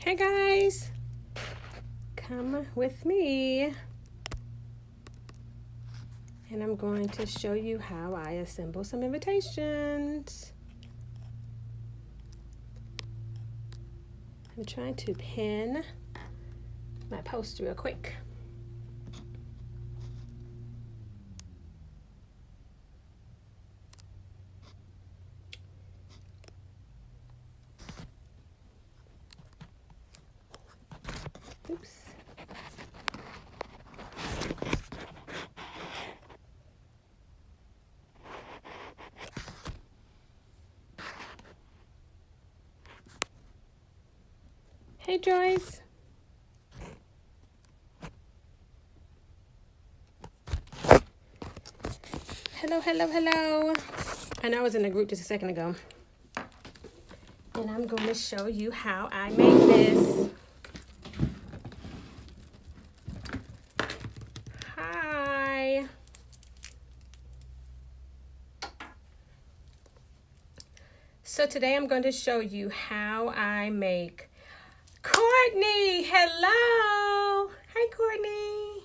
Hey guys, come with me and I'm going to show you how I assemble some invitations. I'm trying to pin my post real quick. Oops. Hey Joyce. Hello, hello, hello. And I was in a group just a second ago. And I'm going to show you how I make this. Hi. So today I'm going to show you how I make Courtney. Hello. Hi, Courtney.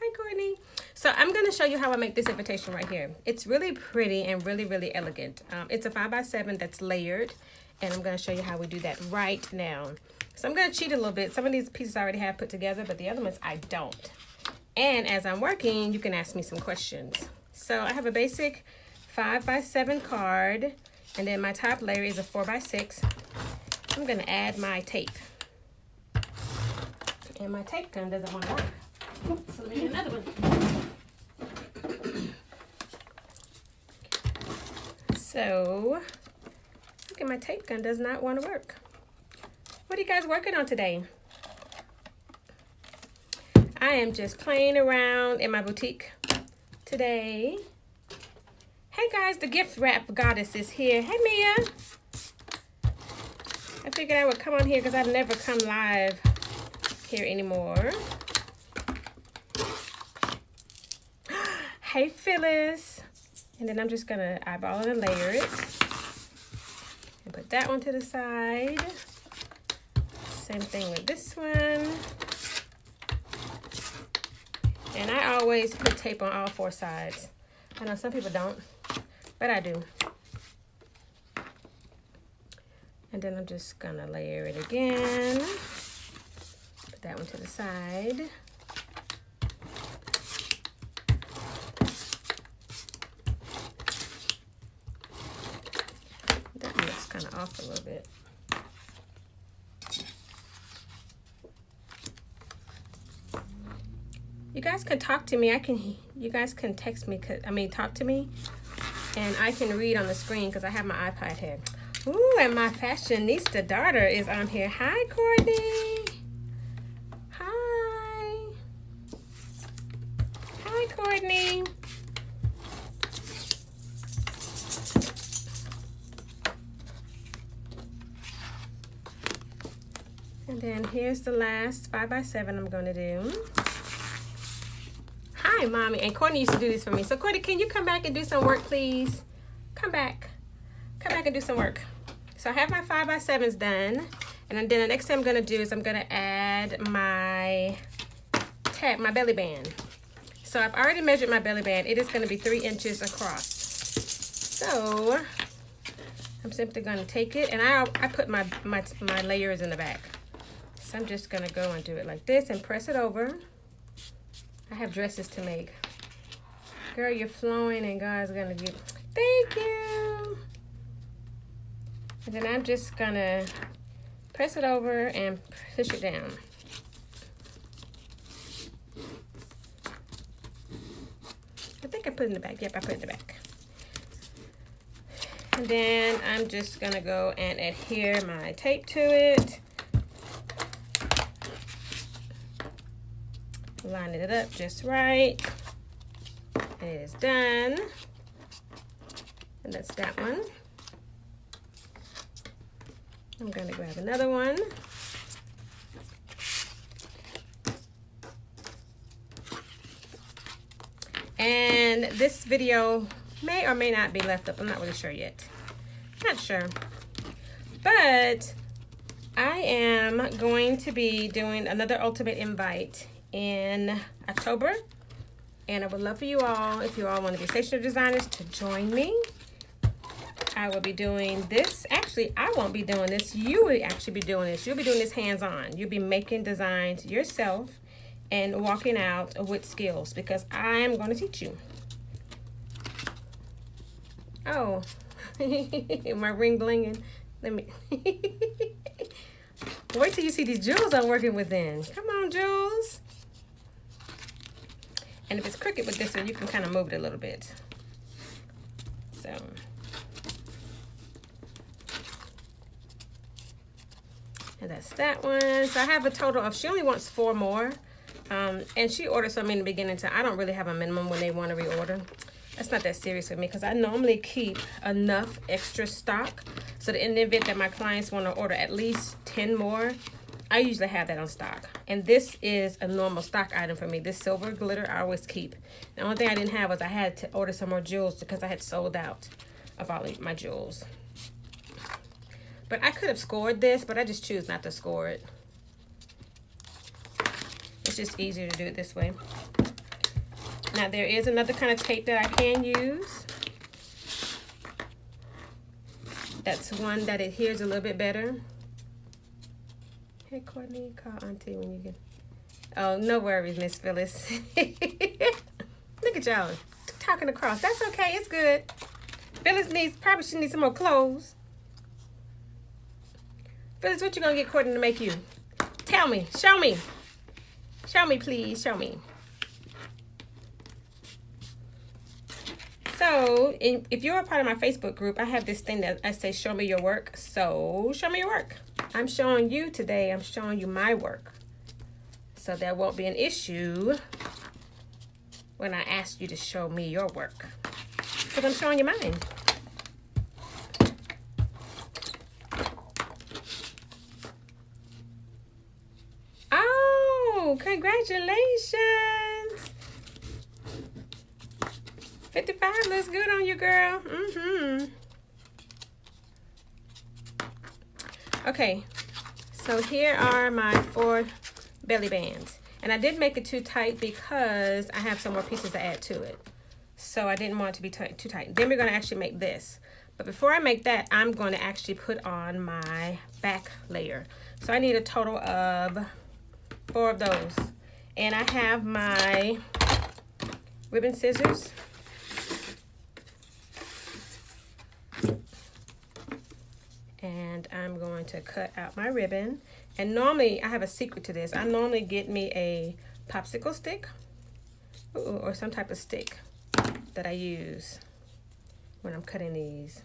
Hi, Courtney. So I'm going to show you how I make this invitation right here. It's really pretty and really, really elegant. It's a 5x7 that's layered. And I'm going to show you how we do that right now. So I'm going to cheat a little bit. Some of these pieces I already have put together, but the other ones I don't. And as I'm working, you can ask me some questions. So I have a basic 5x7 card. And then my top layer is a 4x6. I'm going to add my tape. And my tape gun doesn't want to work. So let me get another one. So, look at my tape gun does not want to work. What are you guys working on today? I am just playing around in my boutique today. Hey guys, the gift wrap goddess is here. Hey Mia. I figured I would come on here because I've never come live here anymore. Hey Phyllis. And then I'm just gonna eyeball it and layer it. And put that one to the side. Same thing with this one. And I always put tape on all four sides. I know some people don't, but I do. And then I'm just gonna layer it again. Put that one to the side. That one looks kind of off a little bit. You guys can talk to me. You guys can text me, talk to me. And I can read on the screen because I have my iPad here. Ooh, and my fashionista daughter is on here. Hi, Courtney. Hi. Hi, Courtney. And then here's the last 5x7 I'm going to do. Hi, Mommy. And Courtney used to do this for me. So, Courtney, can you come back and do some work, please? Come back. Come back and do some work. So, I have my 5x7s done. And then the next thing I'm going to do is I'm going to add my belly band. So, I've already measured my belly band. It is going to be 3 inches across. So, I'm simply going to take it. And I put my layers in the back. So, I'm just going to go and do it like this and press it over. I have dresses to make. Girl, you're flowing and God's gonna give. Thank you. And then I'm just gonna press it over and push it down. I think I put it in the back. Yep, I put it in the back. And then I'm just gonna go and adhere my tape to it. Lining it up just right. And it is done. And that's that one. I'm going to grab another one. And this video may or may not be left up. I'm not really sure yet. Not sure. But I am going to be doing another Ultimate Invite in October. And I would love for you all, if you all want to be stationery designers, to join me. I will be doing this. Actually, I won't be doing this. You will actually be doing this. You'll be doing this hands-on. You'll be making designs yourself and walking out with skills because I am going to teach you. Oh, my ring blinging. Let me. Wait till you see these jewels I'm working with then. Come on, Jules. And if it's crooked with this one, you can kind of move it a little bit. So. And that's that one. So I have a total of, she only wants 4 more. And she ordered some in the beginning, so I don't really have a minimum when they want to reorder. That's not that serious with me because I normally keep enough extra stock. So that in the event that my clients want to order at least 10 more, I usually have that on stock. And this is a normal stock item for me. This silver glitter I always keep. The only thing I didn't have was I had to order some more jewels because I had sold out of all of my jewels. But I could have scored this, but I just choose not to score it. It's just easier to do it this way. Now there is another kind of tape that I can use. That's one that adheres a little bit better. Hey Courtney, call Auntie when you get. Oh, no worries, Miss Phyllis. Look at y'all talking across. That's okay. It's good. Phyllis probably should need some more clothes. Phyllis, what you gonna get Courtney to make you? Tell me. Show me. Show me, please. Show me. So, if you're a part of my Facebook group, I have this thing that I say, show me your work. So, show me your work. I'm showing you today, I'm showing you my work. So that won't be an issue when I ask you to show me your work. Because I'm showing you mine. Oh, congratulations. 55 looks good on you, girl. Okay, so here are my 4 belly bands. And I did make it too tight because I have some more pieces to add to it. So I didn't want it to be too tight. Then we're going to actually make this. But before I make that, I'm going to actually put on my back layer. So I need a total of 4 of those. And I have my ribbon scissors. And I'm going to cut out my ribbon. And normally, I have a secret to this. I normally get me a popsicle stick or some type of stick that I use when I'm cutting these.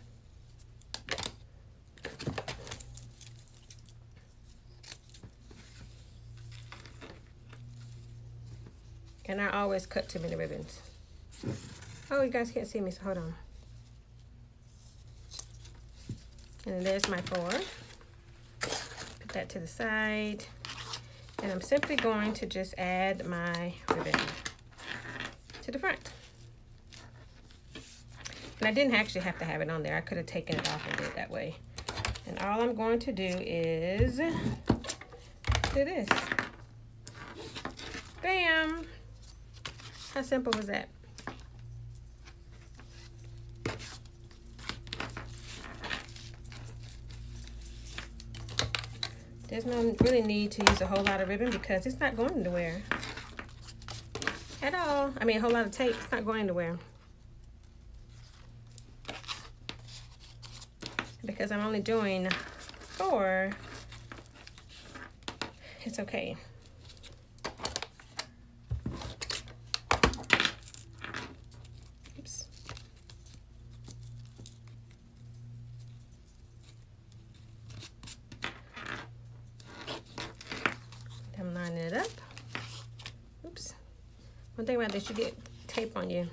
And I always cut too many ribbons. Oh, you guys can't see me, so hold on. And there's my 4. Put that to the side. And I'm simply going to just add my ribbon to the front. And I didn't actually have to have it on there. I could have taken it off and did it that way. And all I'm going to do is do this. Bam! How simple was that? There's no really need to use a whole lot of ribbon because it's not going anywhere at all. I mean, a whole lot of tape, it's not going anywhere. Because I'm only doing 4, it's okay. Oops. I'm lining it up. Oops. One thing about this, you get tape on you.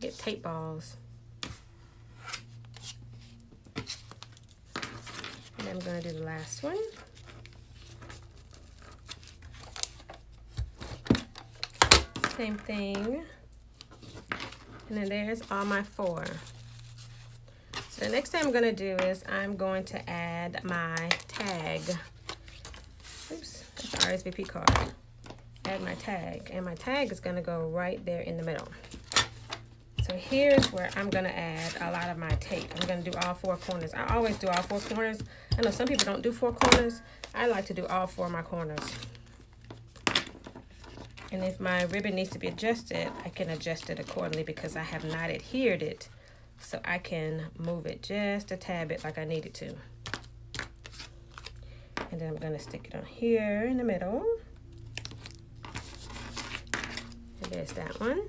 Get tape balls. And I'm going to do the last one. Same thing. And then there's all my 4. So The next thing I'm gonna do is I'm going to add my tag. Oops, that's the RSVP card. Add my tag, and my tag is gonna go right there in the middle. So here's where I'm gonna add a lot of my tape. I'm gonna do all 4 corners. I always do all 4 corners. I know some people don't do 4 corners. I like to do all 4 of my corners. And if my ribbon needs to be adjusted, I can adjust it accordingly because I have not adhered it. So I can move it just a tad bit like I need it to. And then I'm gonna stick it on here in the middle. And there's that one.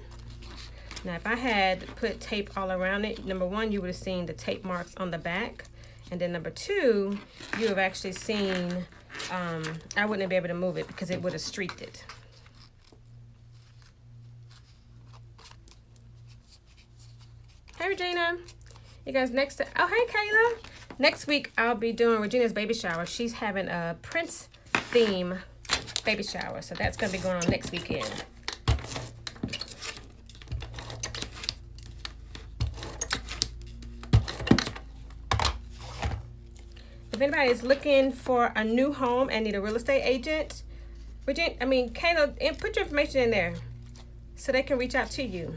Now if I had put tape all around it, number 1, you would have seen the tape marks on the back. And then number 2, you would have actually seen, I wouldn't be able to move it because it would have streaked it. Hey Regina, you guys next to, oh hey Kayla. Next week I'll be doing Regina's baby shower. She's having a Prince theme baby shower. So that's gonna be going on next weekend. If anybody is looking for a new home and need a real estate agent, Kayla, put your information in there so they can reach out to you.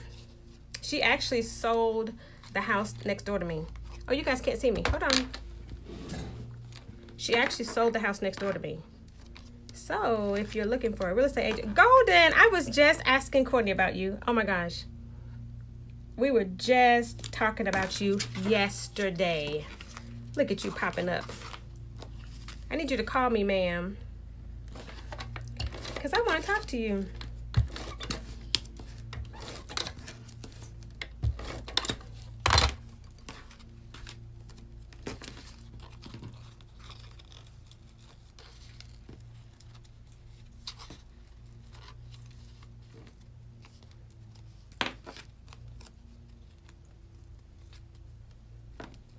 She actually sold the house next door to me. Oh, you guys can't see me. Hold on. She actually sold the house next door to me. So if you're looking for a real estate agent, Golden, I was just asking Courtney about you. Oh my gosh. We were just talking about you yesterday. Look at you popping up. I need you to call me, ma'am, because I want to talk to you.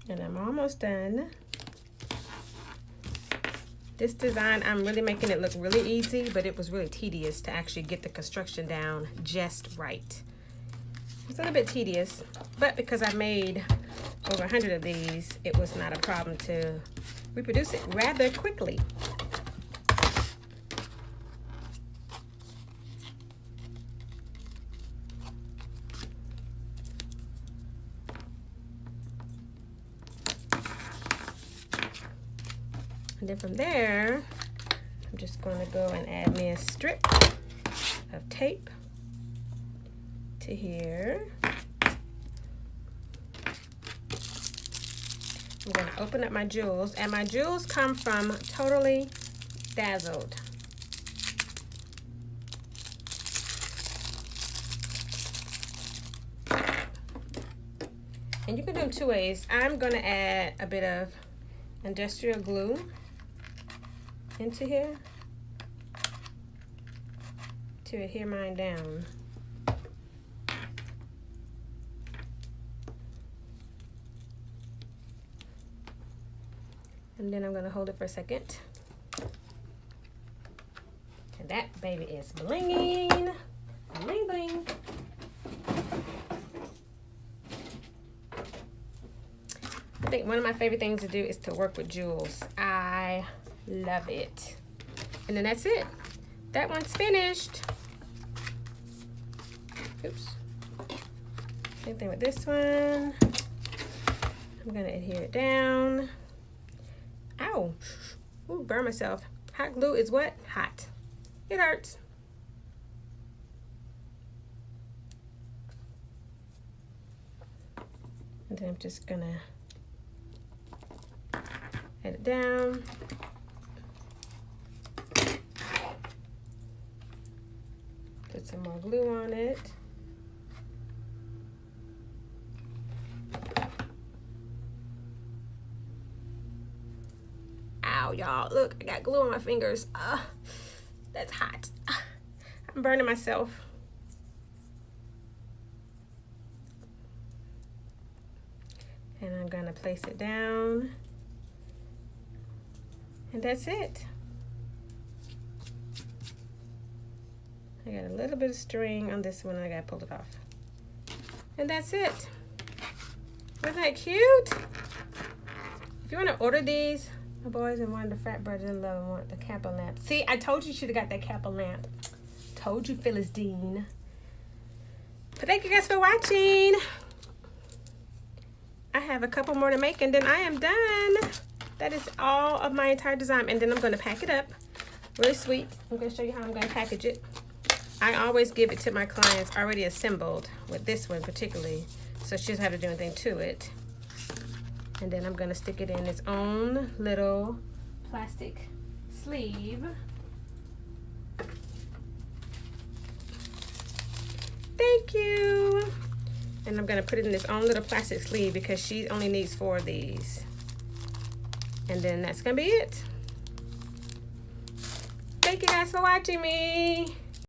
And I'm almost done. This design, I'm really making it look really easy, but it was really tedious to actually get the construction down just right. It's a little bit tedious, but because I made over 100 of these, it was not a problem to reproduce it rather quickly. And then from there, I'm just going to go and add me a strip of tape to here. I'm going to open up my jewels, and my jewels come from Totally Dazzled. And you can do them 2 ways. I'm going to add a bit of industrial glue into here to adhere mine down. And then I'm going to hold it for a second. And that baby is blinging. Bling bling. I think one of my favorite things to do is to work with jewels. I love it. And then that's it. That one's finished. Oops. Same thing with this one. I'm gonna adhere it down. Ow. Ooh, burn myself. Hot glue is what? Hot. It hurts. And then I'm just gonna add it down. Put some more glue on it. Ow, y'all. Look, I got glue on my fingers. That's hot. I'm burning myself. And I'm gonna place it down. And that's it. I got a little bit of string on this one. I gotta pull it off. And that's it. Wasn't that cute? If you want to order these, my boys and one of the fat brothers in love want the Kappa lamp. See, I told you should have got that Kappa lamp. Told you, Phyllis Dean. But thank you guys for watching. I have a couple more to make and then I am done. That is all of my entire design. And then I'm going to pack it up. Really sweet. I'm going to show you how I'm going to package it. I always give it to my clients already assembled, with this one particularly, so she doesn't have to do anything to it. And then I'm going to stick it in its own little plastic sleeve. Thank you. And I'm going to put it in its own little plastic sleeve because she only needs 4 of these. And then that's going to be it. Thank you guys for watching me.